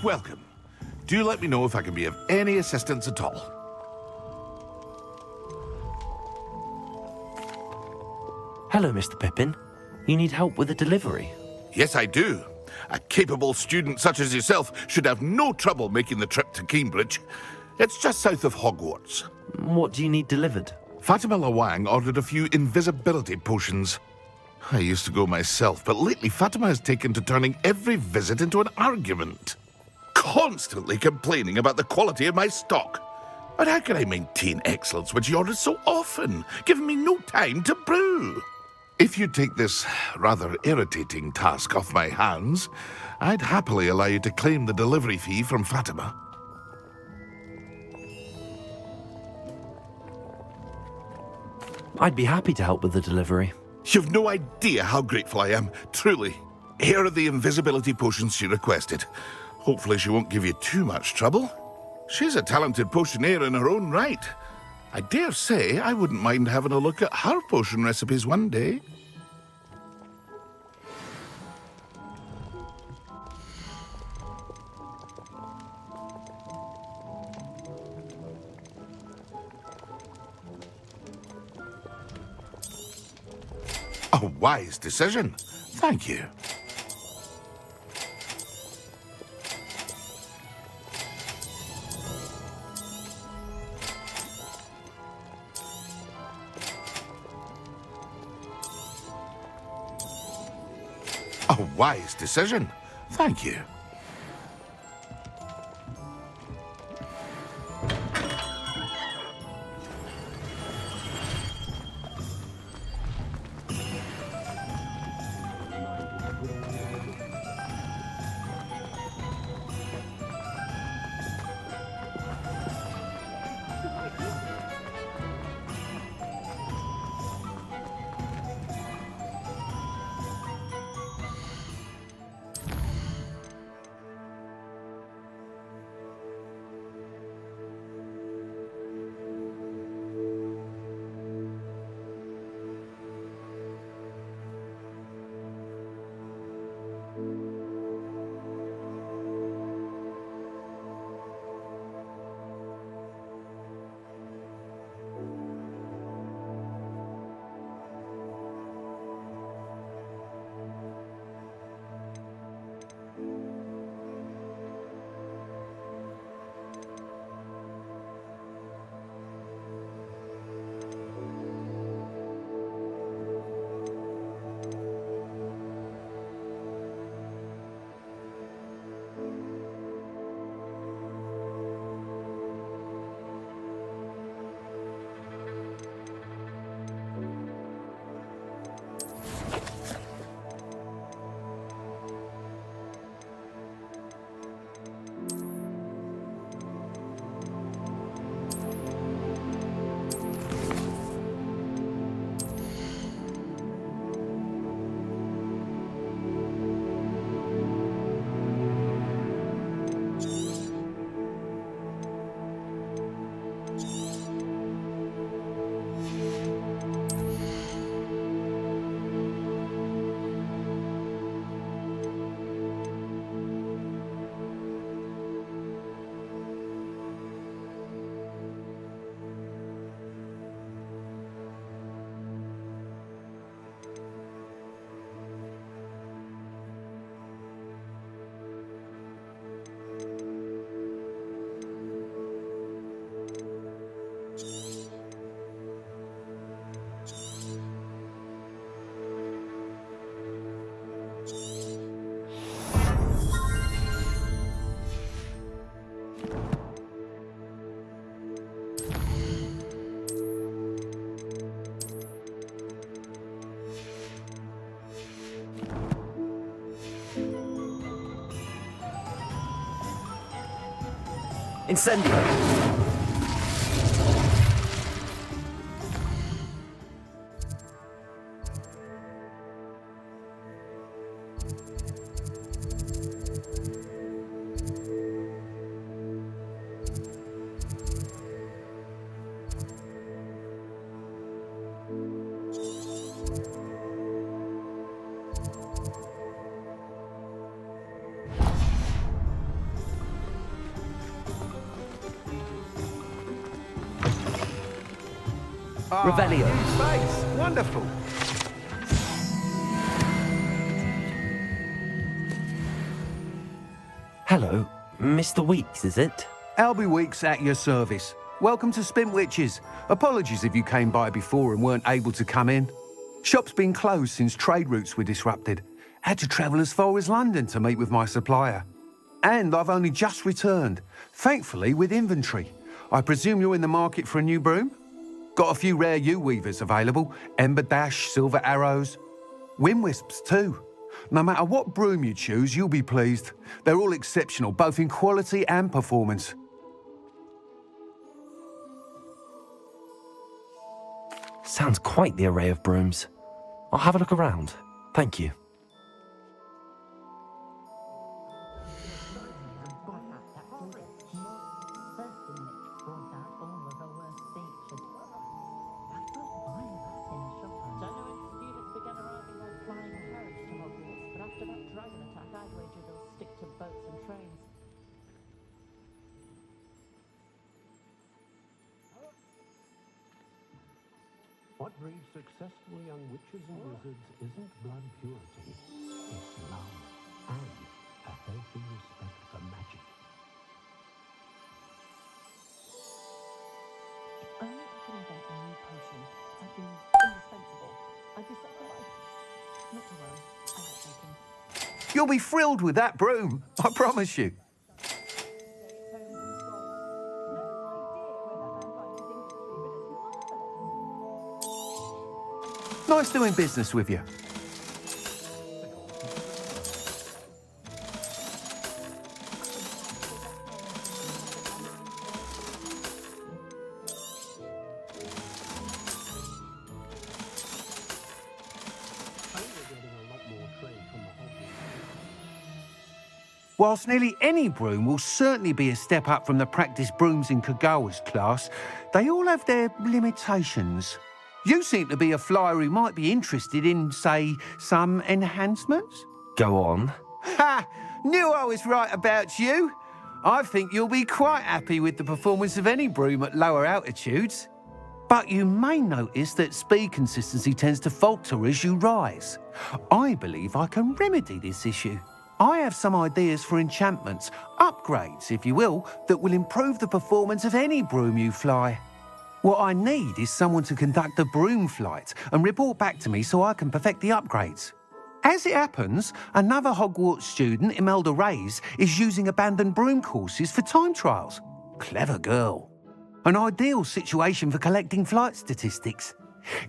Welcome. Do let me know if I can be of any assistance at all. Hello, Mr. Pippin. You need help with a delivery? Yes, I do. A capable student such as yourself should have no trouble making the trip to Cambridge. It's just south of Hogwarts. What do you need delivered? Fatima Lawang ordered a few invisibility potions. I used to go myself, but lately Fatima has taken to turning every visit into an argument. Constantly complaining about the quality of my stock. But how can I maintain excellence when she orders so often, giving me no time to brew? If you take this rather irritating task off my hands, I'd happily allow you to claim the delivery fee from Fatima. I'd be happy to help with the delivery. You've no idea how grateful I am, truly. Here are the invisibility potions she requested. Hopefully she won't give you too much trouble. She's a talented potioneer in her own right. I dare say I wouldn't mind having a look at her potion recipes one day. A wise decision. Thank you. A wise decision. Thank you. Incendio! Revelio. New space. Wonderful. Hello, Mr. Weeks, is it? Albie Weeks at your service. Welcome to Spintwitches. Apologies if you came by before and weren't able to come in. Shop's been closed since trade routes were disrupted. Had to travel as far as London to meet with my supplier. And I've only just returned, thankfully with inventory. I presume you're in the market for a new broom? Got a few rare U-weavers available. Ember Dash, Silver Arrows. Wind Wisps too. No matter what broom you choose, you'll be pleased. They're all exceptional, both in quality and performance. Sounds quite the array of brooms. I'll have a look around. Thank you. What breeds successful young witches and wizards isn't blood purity, it's love and a healthy respect for magic. If only I could invent a new potion, something indispensable. I'd be set for life. Not to worry, I like baking. You'll be thrilled with that broom, I promise you. Nice doing business with you. Whilst nearly any broom will certainly be a step up from the practice brooms in Kagawa's class, they all have their limitations. You seem to be a flyer who might be interested in, say, some enhancements? Go on. Ha! Knew I was right about you. I think you'll be quite happy with the performance of any broom at lower altitudes. But you may notice that speed consistency tends to falter as you rise. I believe I can remedy this issue. I have some ideas for enchantments, upgrades, if you will, that will improve the performance of any broom you fly. What I need is someone to conduct a broom flight and report back to me so I can perfect the upgrades. As it happens, another Hogwarts student, Imelda Reyes, is using abandoned broom courses for time trials. Clever girl. An ideal situation for collecting flight statistics.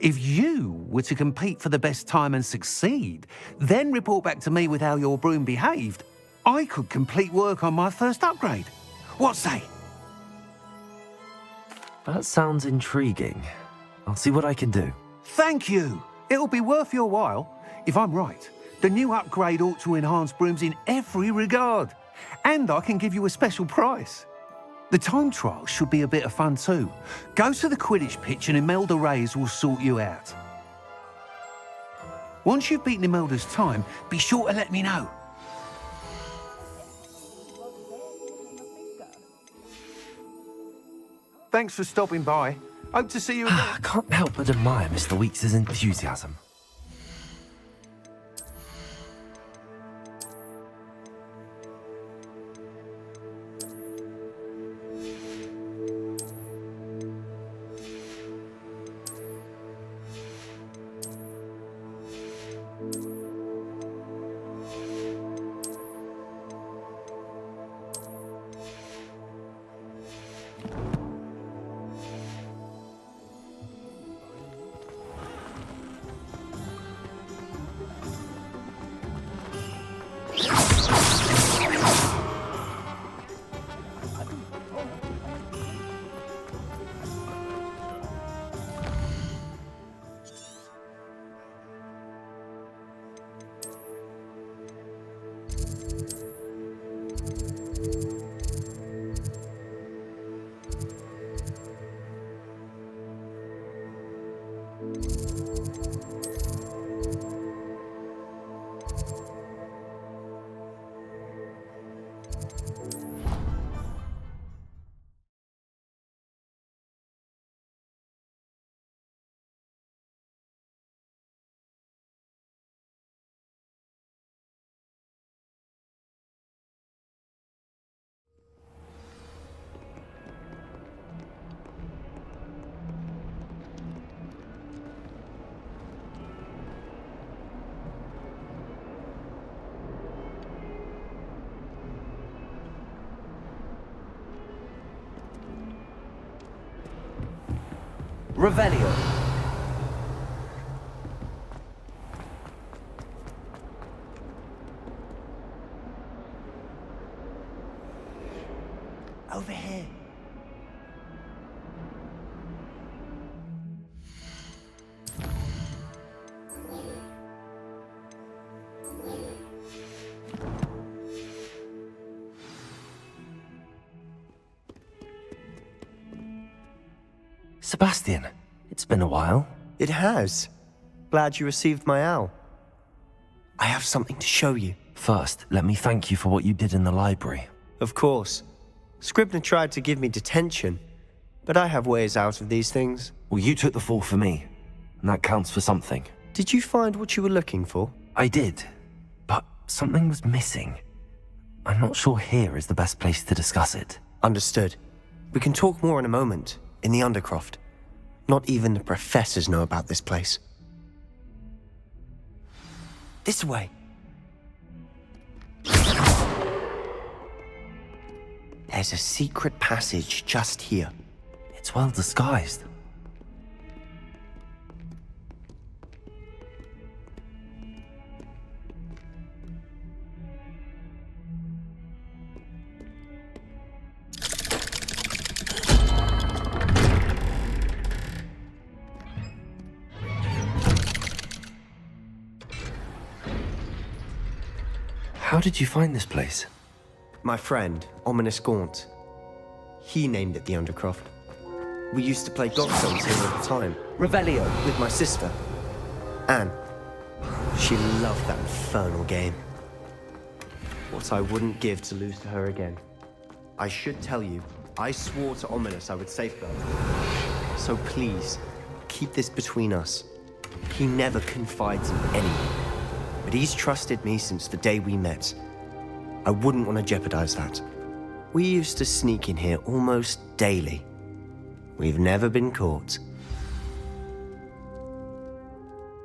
If you were to compete for the best time and succeed, then report back to me with how your broom behaved, I could complete work on my first upgrade. What say? That sounds intriguing. I'll see what I can do. Thank you. It'll be worth your while. If I'm right, the new upgrade ought to enhance brooms in every regard. And I can give you a special price. The time trial should be a bit of fun too. Go to the Quidditch pitch and Imelda Reyes will sort you out. Once you've beaten Imelda's time, be sure to let me know. Thanks for stopping by. Hope to see you again. I can't help but admire Mr. Weeks' enthusiasm. Revelio. Over here. Sebastian, it's been a while. It has. Glad you received my owl. I have something to show you. First, let me thank you for what you did in the library. Of course. Scribner tried to give me detention, but I have ways out of these things. Well, you took the fall for me, and that counts for something. Did you find what you were looking for? I did, but something was missing. I'm not sure here is the best place to discuss it. Understood. We can talk more in a moment, in the Undercroft. Not even the professors know about this place. This way. There's a secret passage just here. It's well disguised. How did you find this place? My friend, Ominous Gaunt. He named it the Undercroft. We used to play Godstones here all the time. Revelio. With my sister, Anne. She loved that infernal game. What I wouldn't give to lose to her again. I should tell you, I swore to Ominous I would safeguard her. So please, keep this between us. He never confides in anyone. But he's trusted me since the day we met. I wouldn't want to jeopardize that. We used to sneak in here almost daily. We've never been caught.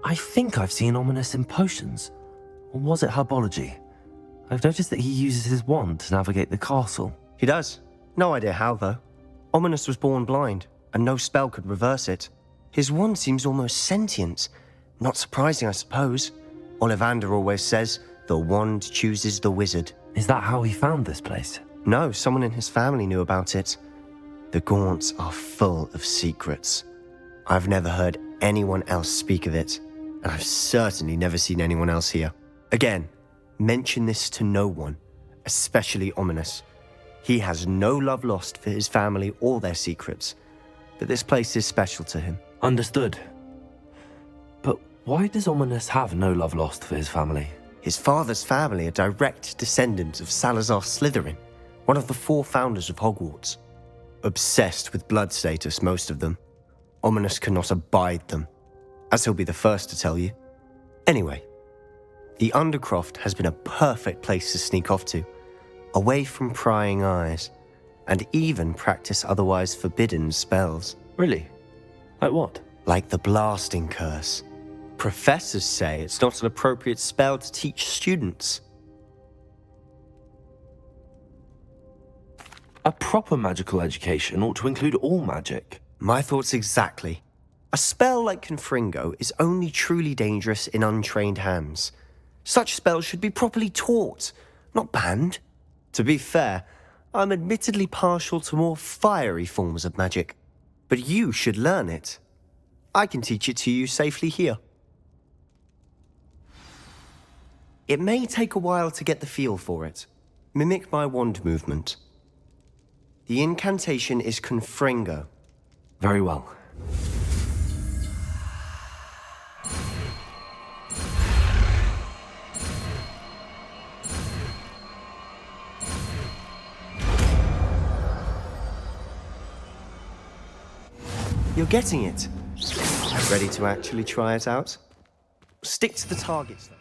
I think I've seen Ominous in potions. Or was it herbology? I've noticed that he uses his wand to navigate the castle. He does. No idea how, though. Ominous was born blind, and no spell could reverse it. His wand seems almost sentient. Not surprising, I suppose. Ollivander always says, the wand chooses the wizard. Is that how he found this place? No, someone in his family knew about it. The Gaunts are full of secrets. I've never heard anyone else speak of it, and I've certainly never seen anyone else here. Again, mention this to no one, especially Ominous. He has no love lost for his family or their secrets, but this place is special to him. Understood. But why does Ominous have no love lost for his family? His father's family are direct descendants of Salazar Slytherin, one of the 4 founders of Hogwarts. Obsessed with blood status, most of them. Ominous cannot abide them, as he'll be the first to tell you. Anyway, the Undercroft has been a perfect place to sneak off to, away from prying eyes, and even practice otherwise forbidden spells. Really? Like what? Like the blasting curse. Professors say it's not an appropriate spell to teach students. A proper magical education ought to include all magic. My thoughts exactly. A spell like Confringo is only truly dangerous in untrained hands. Such spells should be properly taught, not banned. To be fair, I'm admittedly partial to more fiery forms of magic. But you should learn it. I can teach it to you safely here. It may take a while to get the feel for it. Mimic my wand movement. The incantation is Confringo. Very well. You're getting it. Ready to actually try it out? Stick to the targets, though.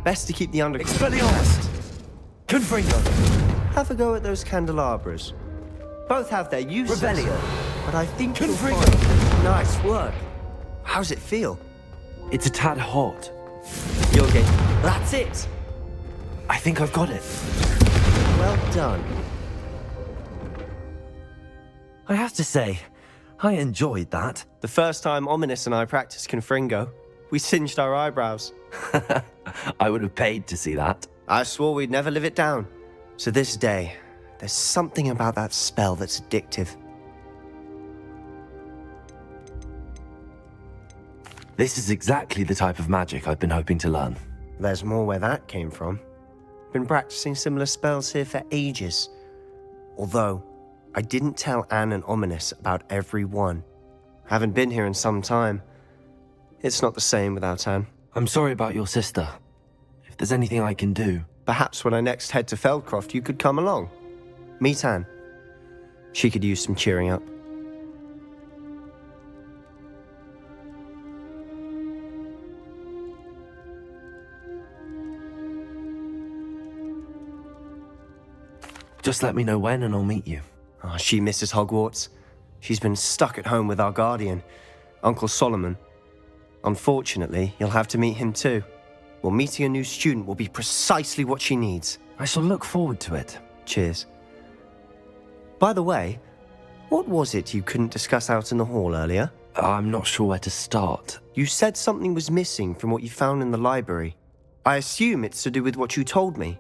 Best to keep the Expelliarmus! Confringo! Have a go at those candelabras. Both have their uses. Rebellion. But I think you'll Confringo. find... Nice work. How's it feel? It's a tad hot. You'll get... That's it! I think I've got it. Well done. I have to say, I enjoyed that. The first time Ominous and I practiced Confringo, we singed our eyebrows. I would have paid to see that. I swore we'd never live it down. So this day, there's something about that spell that's addictive. This is exactly the type of magic I've been hoping to learn. There's more where that came from. Been practicing similar spells here for ages. Although, I didn't tell Anne and Ominous about every one. Haven't been here in some time. It's not the same without Anne. I'm sorry about your sister. If there's anything I can do... Perhaps when I next head to Feldcroft, you could come along. Meet Anne. She could use some cheering up. Just let me know when and I'll meet you. Oh, she misses Hogwarts. She's been stuck at home with our guardian, Uncle Solomon. Unfortunately, you'll have to meet him too. Well, meeting a new student will be precisely what she needs. I shall look forward to it. Cheers. By the way, what was it you couldn't discuss out in the hall earlier? I'm not sure where to start. You said something was missing from what you found in the library. I assume it's to do with what you told me.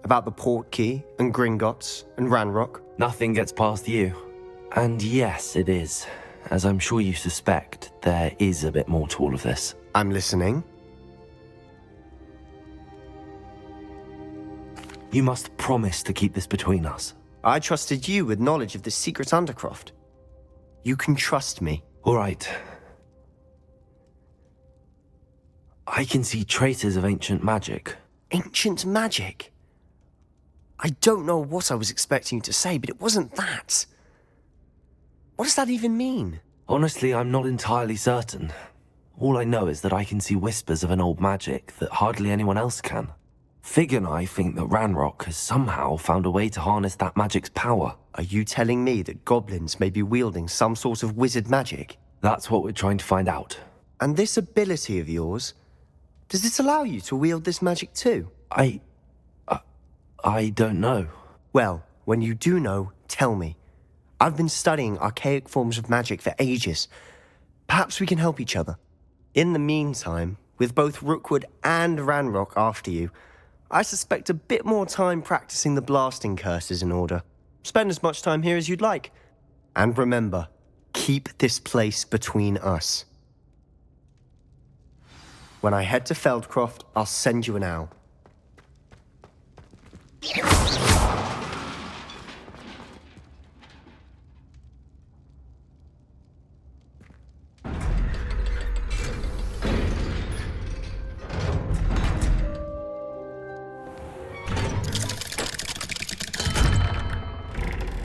About the Portkey, and Gringotts, and Ranrock. Nothing gets past you. And yes, it is. As I'm sure you suspect, there is a bit more to all of this. I'm listening. You must promise to keep this between us. I trusted you with knowledge of the secret Undercroft. You can trust me. All right. I can see traces of ancient magic. Ancient magic? I don't know what I was expecting you to say, but it wasn't that. What does that even mean? Honestly, I'm not entirely certain. All I know is that I can see whispers of an old magic that hardly anyone else can. Fig and I think that Ranrock has somehow found a way to harness that magic's power. Are you telling me that goblins may be wielding some sort of wizard magic? That's what we're trying to find out. And this ability of yours, does it allow you to wield this magic too? I don't know. Well, when you do know, tell me. I've been studying archaic forms of magic for ages. Perhaps we can help each other. In the meantime, with both Rookwood and Ranrock after you, I suspect a bit more time practicing the blasting curse is in order. Spend as much time here as you'd like. And remember, keep this place between us. When I head to Feldcroft, I'll send you an owl.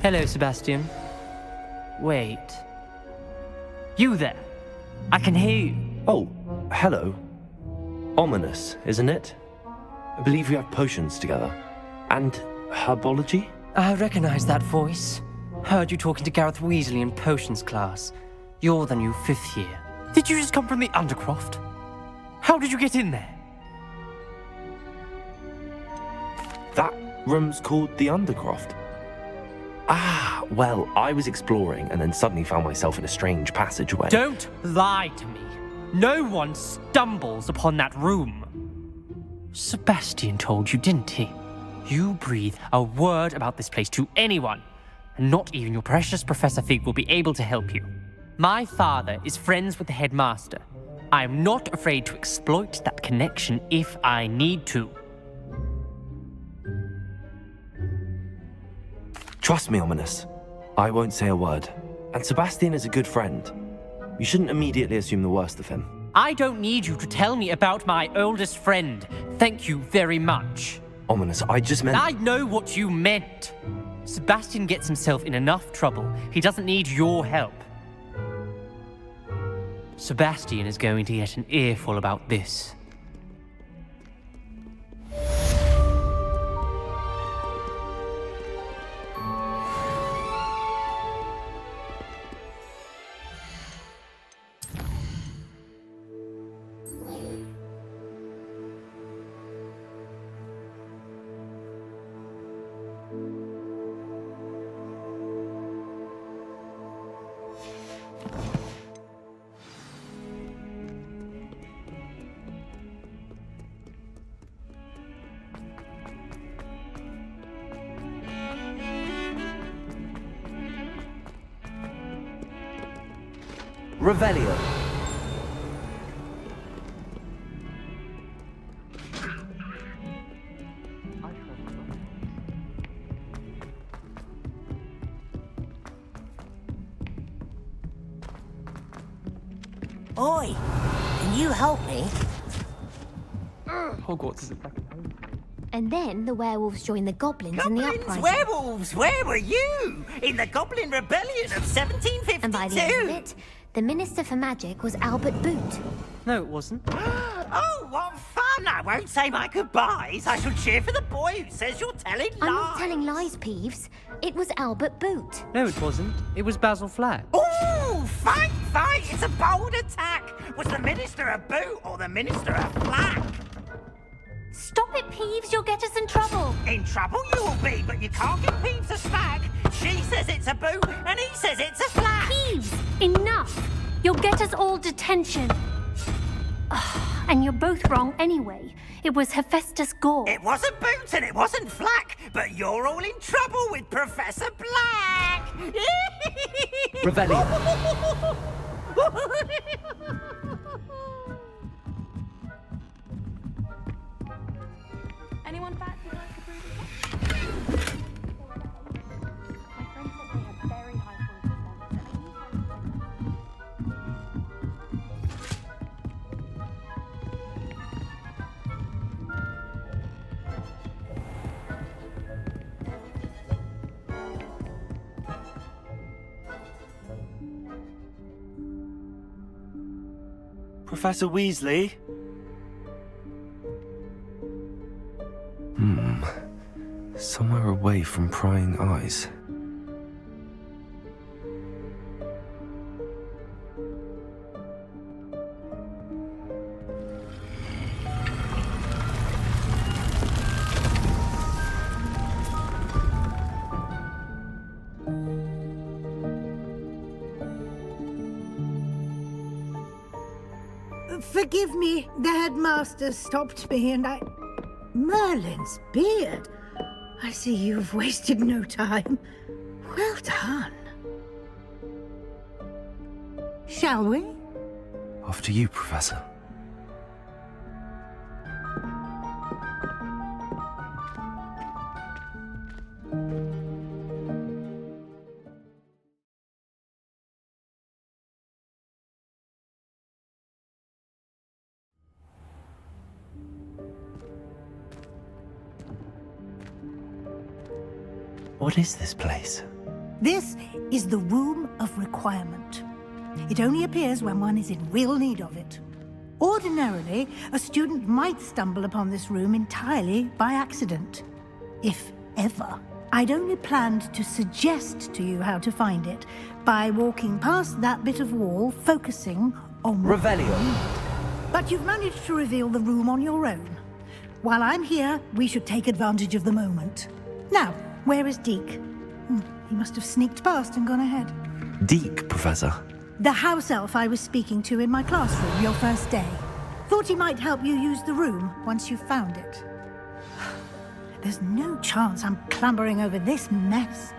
Hello, Sebastian. Wait. You there? I can hear you. Oh, hello. Ominous, isn't it? I believe we have potions together. And herbology? I recognize that voice. Heard you talking to Gareth Weasley in potions class. You're the new 5th year. Did you just come from the Undercroft? How did you get in there? That room's called the Undercroft. Ah, well, I was exploring and then suddenly found myself in a strange passageway. Don't lie to me. No one stumbles upon that room. Sebastian told you, didn't he? You breathe a word about this place to anyone, and not even your precious Professor Fig will be able to help you. My father is friends with the headmaster. I am not afraid to exploit that connection if I need to. Trust me, Ominous. I won't say a word. And Sebastian is a good friend. You shouldn't immediately assume the worst of him. I don't need you to tell me about my oldest friend. Thank you very much. Ominous, I just meant... I know what you meant. Sebastian gets himself in enough trouble. He doesn't need your help. Sebastian is going to get an earful about this. Revelio. Oi, can you help me? Hogwarts isn't back at home. And then the werewolves joined the goblins in the Goblins, uprising. werewolves, where were you? In the Goblin Rebellion of 1752? And by the end of it, the Minister for Magic was Albert Boot. No, it wasn't. Oh, what fun! I won't say my goodbyes. I shall cheer for the boy who says you're telling lies. I'm not telling lies, Peeves. It was Albert Boot. No, it wasn't. It was Basil Flack. Ooh, fight, fight! It's a bold attack. Was the Minister a boot or the Minister a flack? Stop it, Peeves. You'll get us in trouble. In trouble you will be, but you can't give Peeves a smack. She says it's a boot, and he says it's a flack. Peeves, enough. You'll get us all detention. And you're both wrong anyway. It was Hephaestus Gore. It wasn't boot and it wasn't flack, but you're all in trouble with Professor Black. Revelio. Anyone fancy like a brew of My friend said they have very high quality standards, and Professor Weasley? Somewhere away from prying eyes. Forgive me, the headmaster stopped me and I... Merlin's beard. I see you've wasted no time. Well done. Shall we? After you, Professor. What is this place? This is the Room of Requirement. It only appears when one is in real need of it. Ordinarily, a student might stumble upon this room entirely by accident. If ever. I'd only planned to suggest to you how to find it by walking past that bit of wall, focusing on... Revelio. But you've managed to reveal the room on your own. While I'm here, we should take advantage of the moment. Now, where is Deke? He must have sneaked past and gone ahead. Deke, Professor. The house elf I was speaking to in my classroom your first day. Thought he might help you use the room once you've found it. There's no chance I'm clambering over this mess.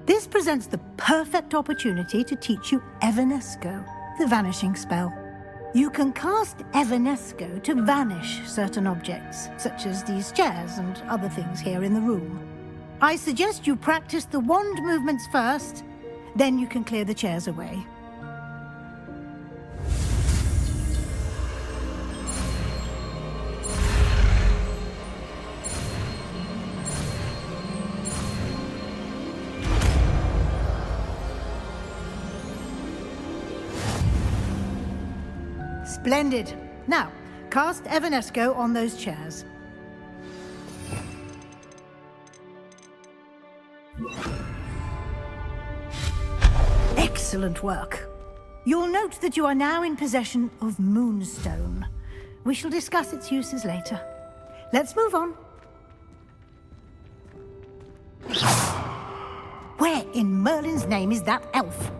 This presents the perfect opportunity to teach you Evanesco, the vanishing spell. You can cast Evanesco to vanish certain objects, such as these chairs and other things here in the room. I suggest you practice the wand movements first, then you can clear the chairs away. Splendid. Now, cast Evanesco on those chairs. Excellent work. You'll note that you are now in possession of Moonstone. We shall discuss its uses later. Let's move on. Where in Merlin's name is that elf?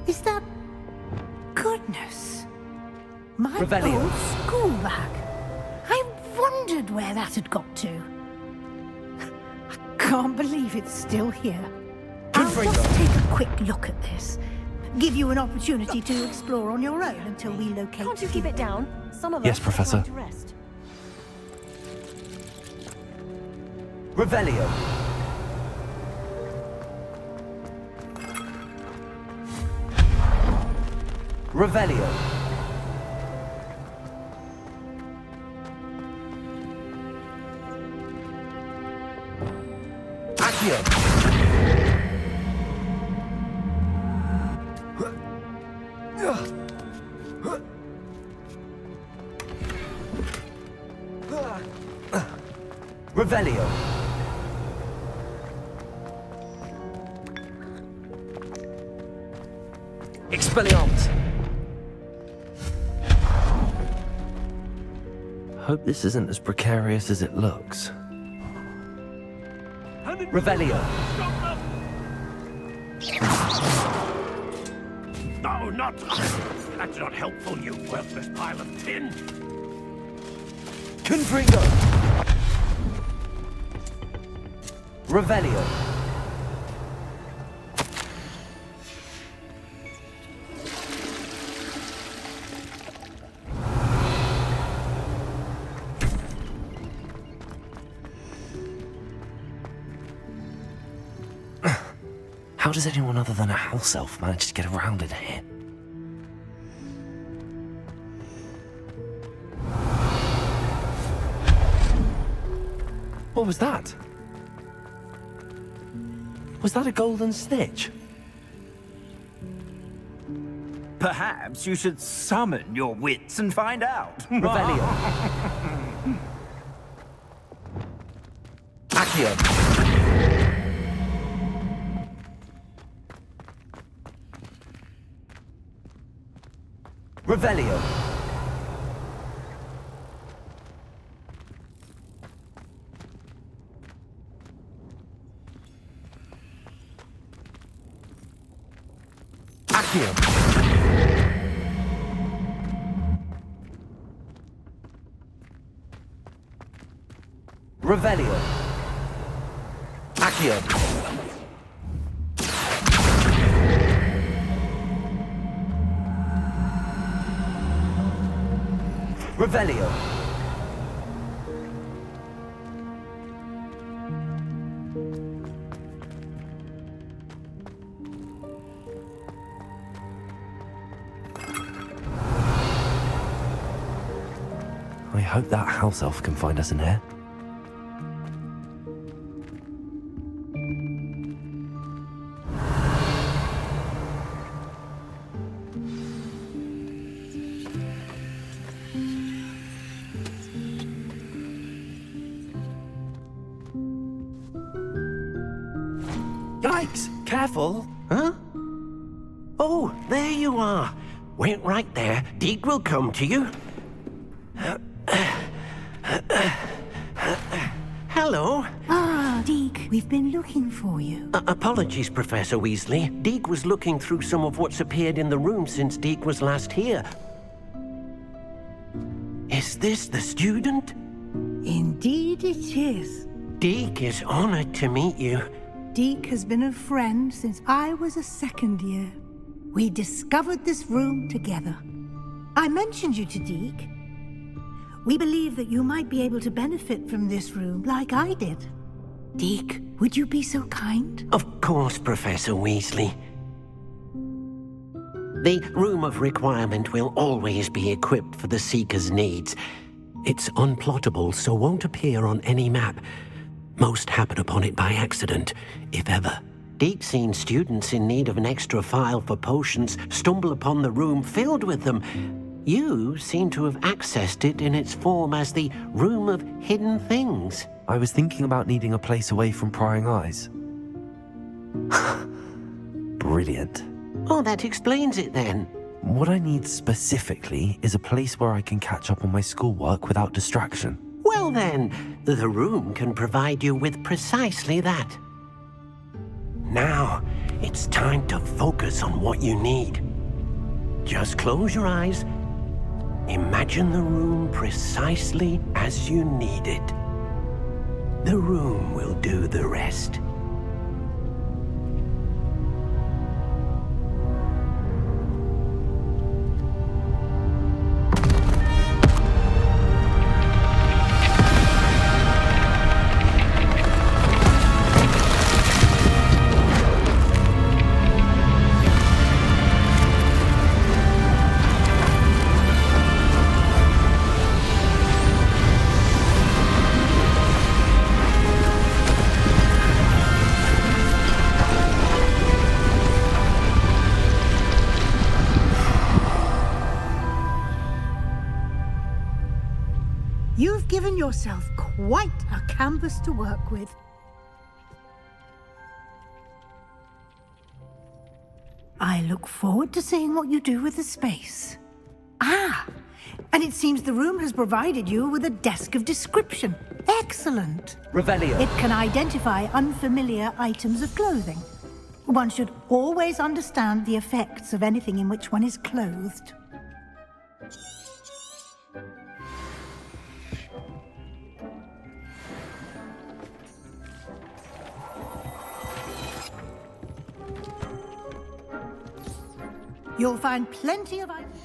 Is that... Goodness. My Revelio. old school bag. I wondered where that had got to. I can't believe it's still here. I'll just take a quick look at this. Give you an opportunity to explore on your own until we locate... Can't you keep it down? Some of Yes, us Professor. have time to rest. Revelio. Revelio. Accio. Revelio. Expelliarmus. Hope this isn't as precarious as it looks. Revelio. No, not... That's not helpful, you worthless pile of tin. Confringo. Revelio. How does anyone other than a house elf manage to get around in here? What was that? Was that a golden snitch? Perhaps you should summon your wits and find out. Revelio. Accio. Revelio. Accio. Revelio. Accio. Revelio. I hope that house elf can find us in here. Yikes! Careful! Huh? Oh, there you are. Wait right there. Deke will come to you. Hello. Ah, Deke, we've been looking for you. Apologies, Professor Weasley. Deke was looking through some of what's appeared in the room since Deke was last here. Is this the student? Indeed it is. Deke is honored to meet you. Deke has been a friend since I was a second year. We discovered this room together. I mentioned you to Deke. We believe that you might be able to benefit from this room like I did. Deke, would you be so kind? Of course, Professor Weasley. The Room of Requirement will always be equipped for the Seeker's needs. It's unplottable, so won't appear on any map. Most happen upon it by accident, if ever. Deke's seen students in need of an extra file for potions stumble upon the room filled with them, You seem to have accessed it in its form as the Room of Hidden Things. I was thinking about needing a place away from prying eyes. Brilliant. Oh, that explains it then. What I need specifically is a place where I can catch up on my schoolwork without distraction. Well then, the room can provide you with precisely that. Now, it's time to focus on what you need. Just close your eyes. Imagine the room precisely as you need it. The room will do the rest. You've given yourself quite a canvas to work with. I look forward to seeing what you do with the space. Ah, and it seems the room has provided you with a desk of description. Excellent. Revelio. It can identify unfamiliar items of clothing. One should always understand the effects of anything in which one is clothed. You'll find plenty of items.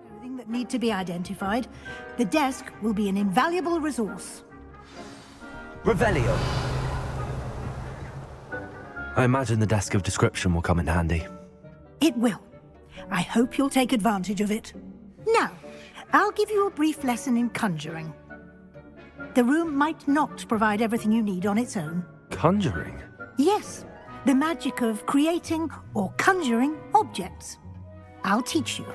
Everything that need to be identified. The desk will be an invaluable resource. Revelio. I imagine the desk of description will come in handy. It will. I hope you'll take advantage of it. Now, I'll give you a brief lesson in conjuring. The room might not provide everything you need on its own. Conjuring? Yes, the magic of creating or conjuring objects. I'll teach you.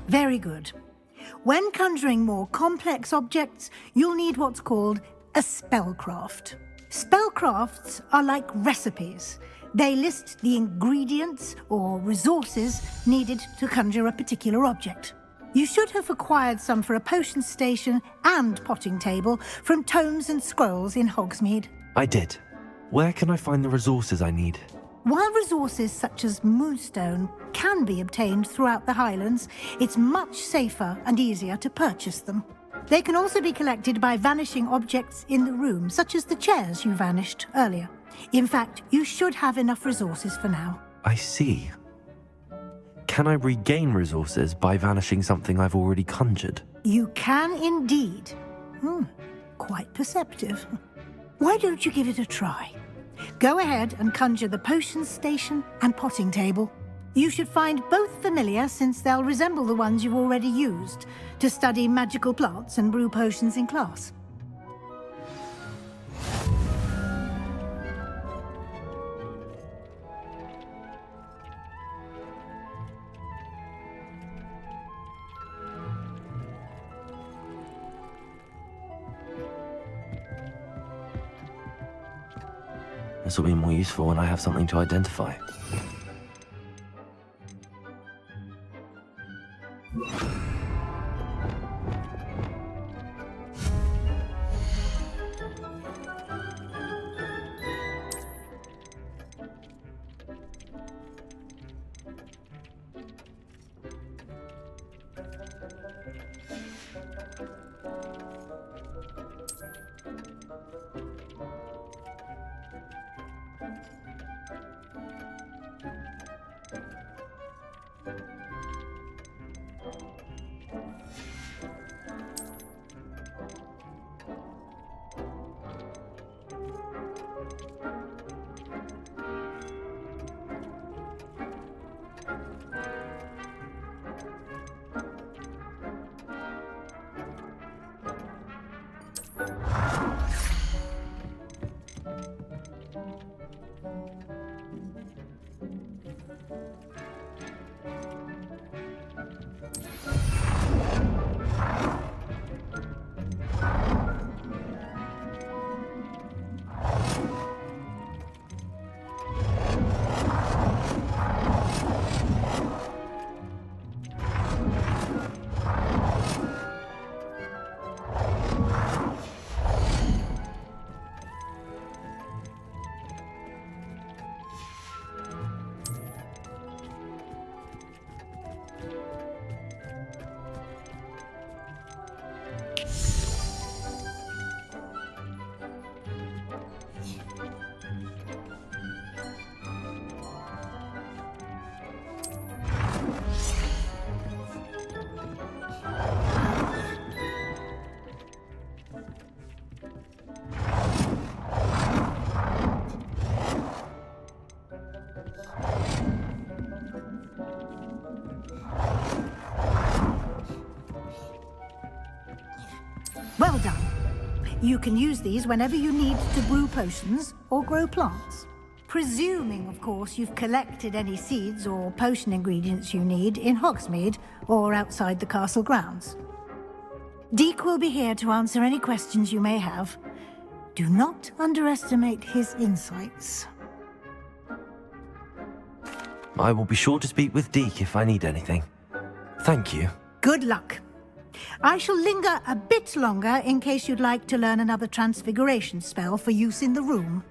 Very good. When conjuring more complex objects, you'll need what's called a spellcraft. Spellcrafts are like recipes. They list the ingredients or resources needed to conjure a particular object. You should have acquired some for a potion station and potting table from tomes and scrolls in Hogsmeade. I did. Where can I find the resources I need? While resources such as moonstone can be obtained throughout the Highlands, it's much safer and easier to purchase them. They can also be collected by vanishing objects in the room, such as the chairs you vanished earlier. In fact, you should have enough resources for now. I see. Can I regain resources by vanishing something I've already conjured? You can indeed. Quite perceptive. Why don't you give it a try? Go ahead and conjure the potion station and potting table. You should find both familiar, since they'll resemble the ones you've already used to study magical plants and brew potions in class. This will be more useful when I have something to identify. Well done. You can use these whenever you need to brew potions or grow plants. Presuming, of course, you've collected any seeds or potion ingredients you need in Hogsmeade or outside the castle grounds. Deke will be here to answer any questions you may have. Do not underestimate his insights. I will be sure to speak with Deke if I need anything. Thank you. Good luck. I shall linger a bit longer in case you'd like to learn another transfiguration spell for use in the room.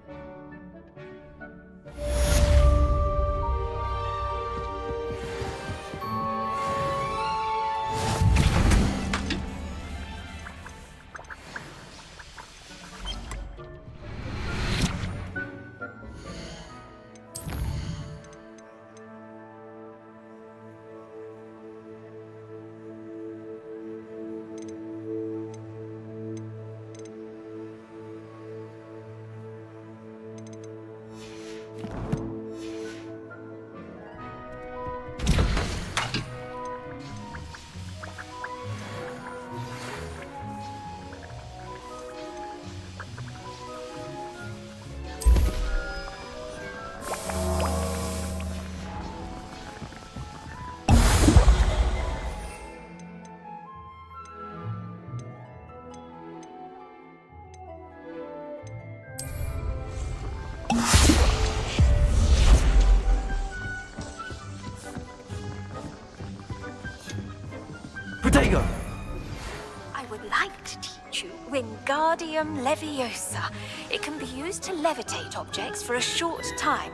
I would like to teach you Wingardium Leviosa. It can be used to levitate objects for a short time.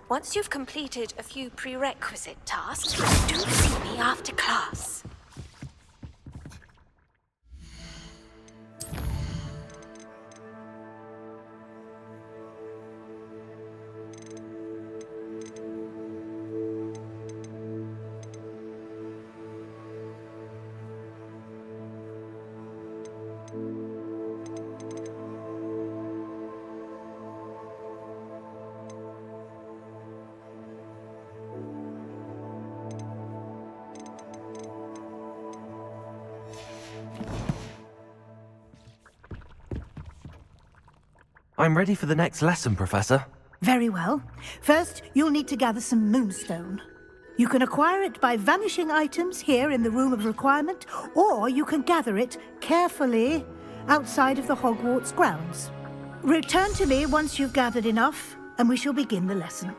Once you've completed a few prerequisite tasks, do see me after class. I'm ready for the next lesson, Professor. Very well. First, you'll need to gather some moonstone. You can acquire it by vanishing items here in the Room of Requirement, or you can gather it carefully outside of the Hogwarts grounds. Return to me once you've gathered enough, and we shall begin the lesson.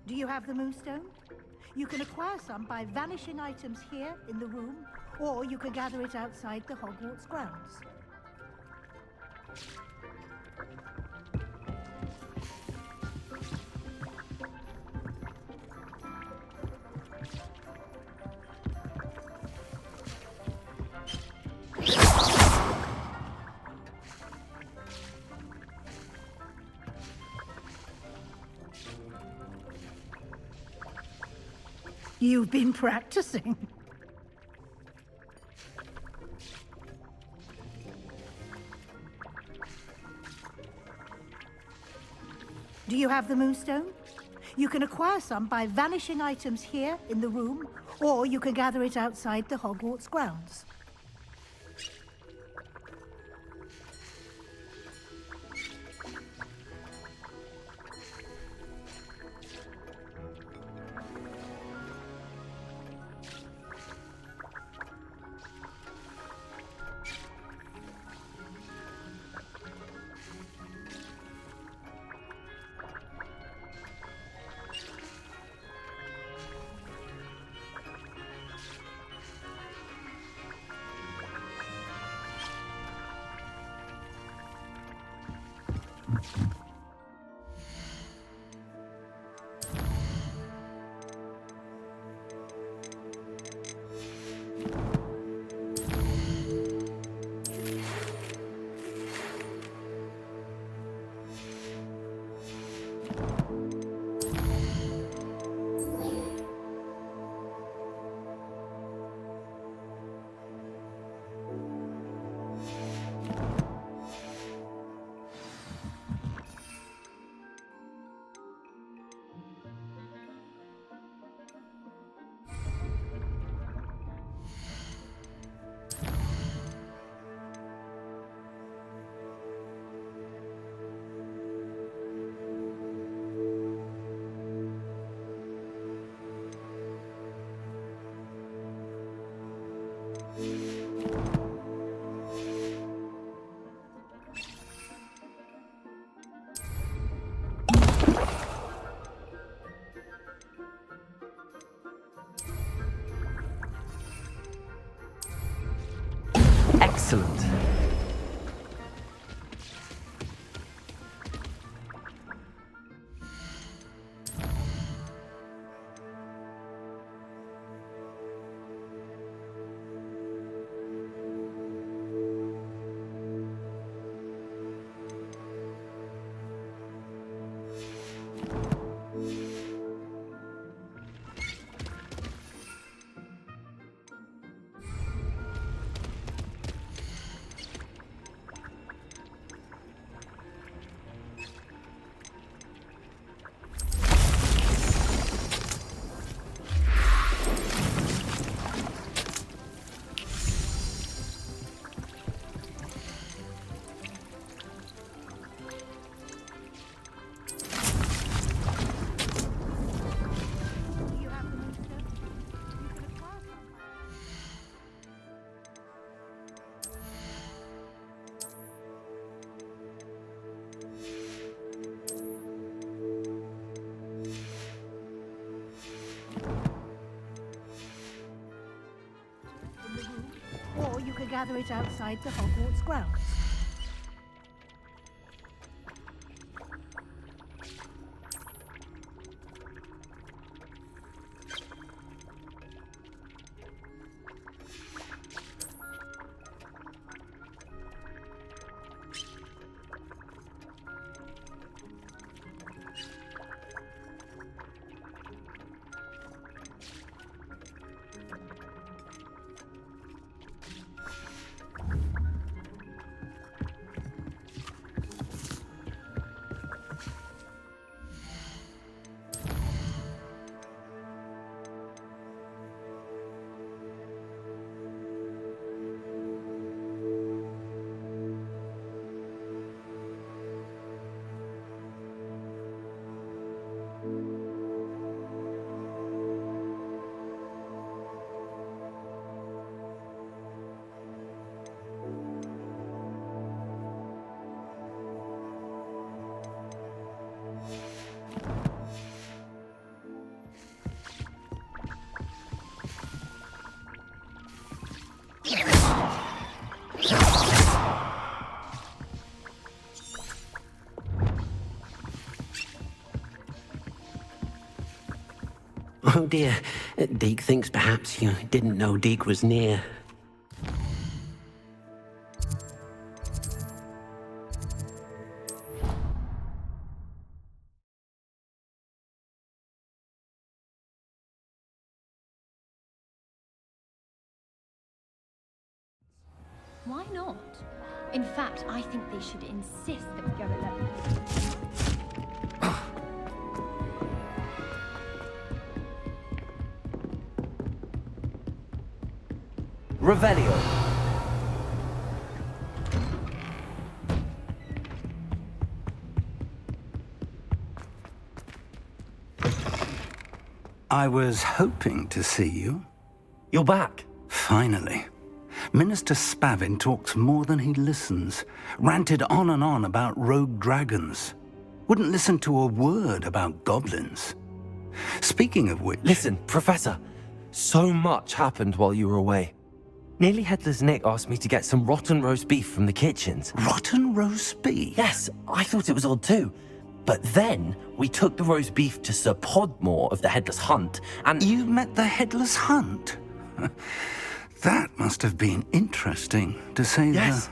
Do you have the Moonstone? You can acquire some by vanishing items here in the room, or you can gather it outside the Hogwarts grounds. You've been practicing. Do you have the Moonstone? You can acquire some by vanishing items here in the room, or you can gather it outside the Hogwarts grounds. Excellent. Or you could gather it outside the Hogwarts grounds. Oh dear, Deke thinks perhaps you didn't know Deke was near. Why not? In fact, I think they should insist that we go alone. Revelio. I was hoping to see you. You're back. Finally. Minister Spavin talks more than he listens. Ranted on and on about rogue dragons. Wouldn't listen to a word about goblins. Speaking of which... Listen, Professor. So much happened while you were away. Nearly Headless Nick asked me to get some rotten roast beef from the kitchens. Rotten roast beef? Yes, I thought it was odd too. But then we took the roast beef to Sir Podmore of the Headless Hunt, and... You met the Headless Hunt? That must have been interesting, to say Yes.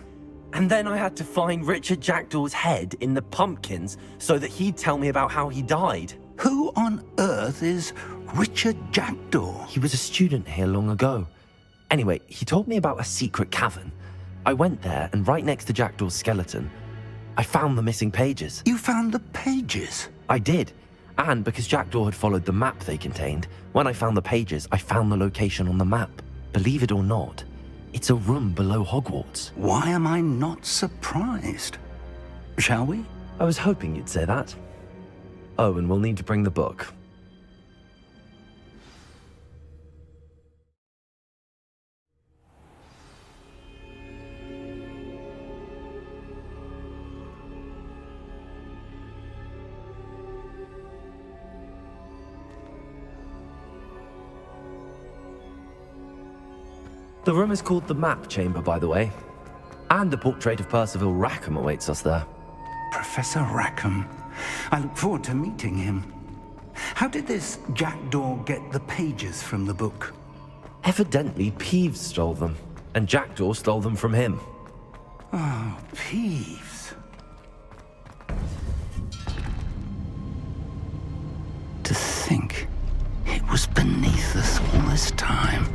And then I had to find Richard Jackdaw's head in the pumpkins so that he'd tell me about how he died. Who on earth is Richard Jackdaw? He was a student here long ago. Anyway, he told me about a secret cavern. I went there, and right next to Jackdaw's skeleton, I found the missing pages. You found the pages? I did. And because Jackdaw had followed the map they contained, when I found the pages, I found the location on the map. Believe it or not, it's a room below Hogwarts. Why am I not surprised? Shall we? I was hoping you'd say that. Oh, and we'll need to bring the book. The room is called the Map Chamber, by the way. And the portrait of Percival Rackham awaits us there. Professor Rackham. I look forward to meeting him. How did this Jackdaw get the pages from the book? Evidently, Peeves stole them, and Jackdaw stole them from him. Oh, Peeves. To think it was beneath us all this time.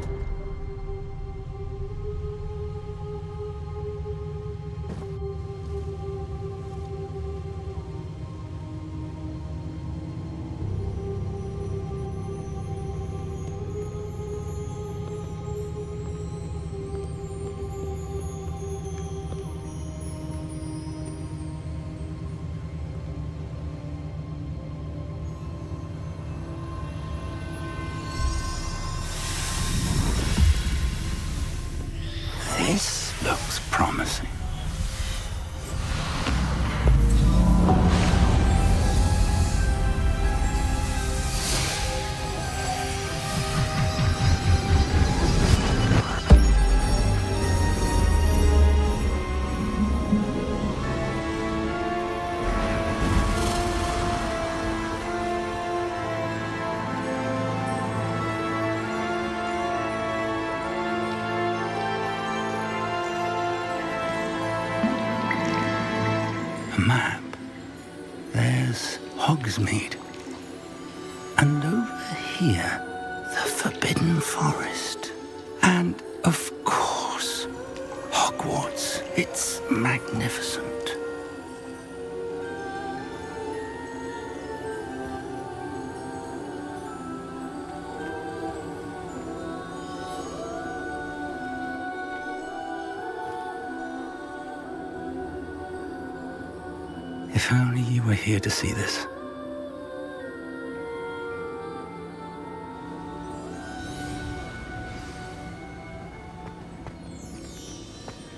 This looks promising. Map. There's Hogsmeade. And over here, the Forbidden Forest. And, of course, Hogwarts. It's magnificent. If only you were here to see this.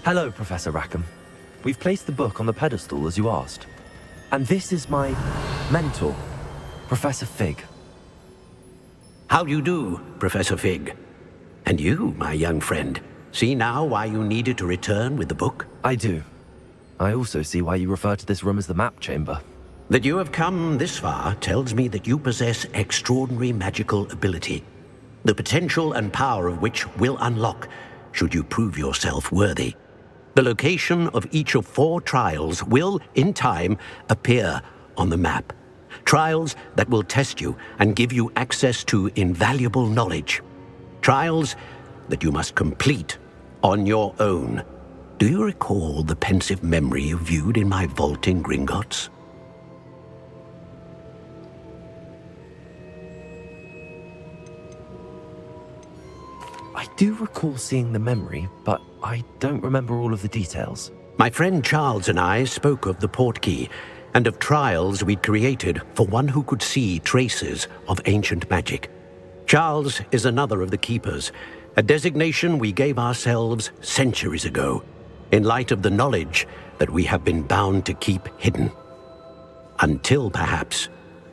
Hello, Professor Rackham. We've placed the book on the pedestal as you asked. And this is my mentor, Professor Fig. How do you do, Professor Fig? And you, my young friend, See now why you needed to return with the book? I do. I also see why you refer to this room as the map chamber. That you have come this far tells me that you possess extraordinary magical ability, the potential and power of which will unlock should you prove yourself worthy. The location of each of 4 trials will, in time, appear on the map. Trials that will test you and give you access to invaluable knowledge. Trials that you must complete on your own. Do you recall the pensive memory you viewed in my vault in Gringotts? I do recall seeing the memory, but I don't remember all of the details. My friend Charles and I spoke of the portkey and of trials we'd created for one who could see traces of ancient magic. Charles is another of the keepers, a designation we gave ourselves centuries ago, in light of the knowledge that we have been bound to keep hidden. Until perhaps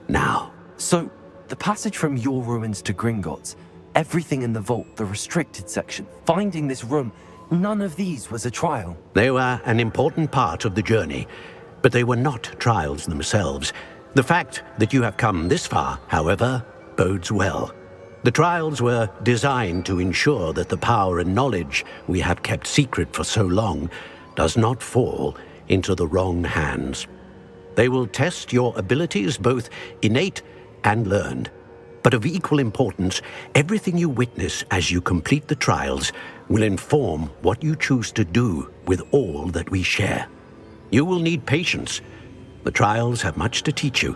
now. So, the passage from your ruins to Gringotts, everything in the vault, the restricted section, finding this room, none of these was a trial. They were an important part of the journey, but they were not trials themselves. The fact that you have come this far, however, bodes well. The trials were designed to ensure that the power and knowledge we have kept secret for so long does not fall into the wrong hands. They will test your abilities, both innate and learned. But of equal importance, everything you witness as you complete the trials will inform what you choose to do with all that we share. You will need patience. The trials have much to teach you.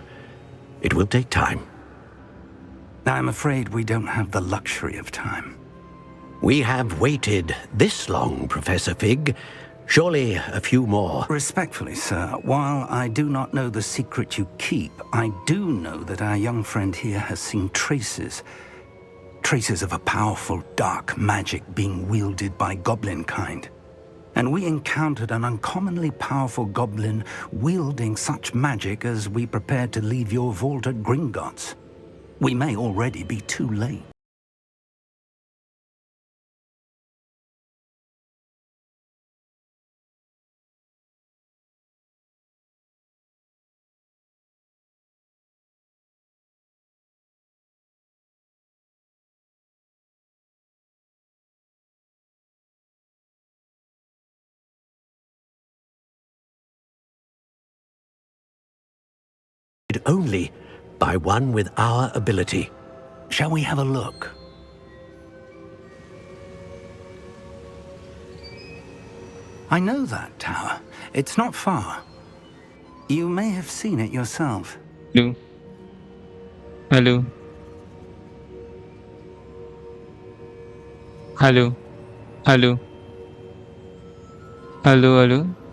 It will take time. I'm afraid we don't have the luxury of time. We have waited this long, Professor Fig. Surely a few more. Respectfully, sir, while I do not know the secret you keep, I do know that our young friend here has seen traces of a powerful dark magic being wielded by goblin kind. And we encountered an uncommonly powerful goblin wielding such magic as we prepared to leave your vault at Gringotts. We may already be too late. Only by one with our ability. Shall we have a look? I know that tower. It's not far. You may have seen it yourself. Hello. Hello. Hello. Hello. Hello. Hello.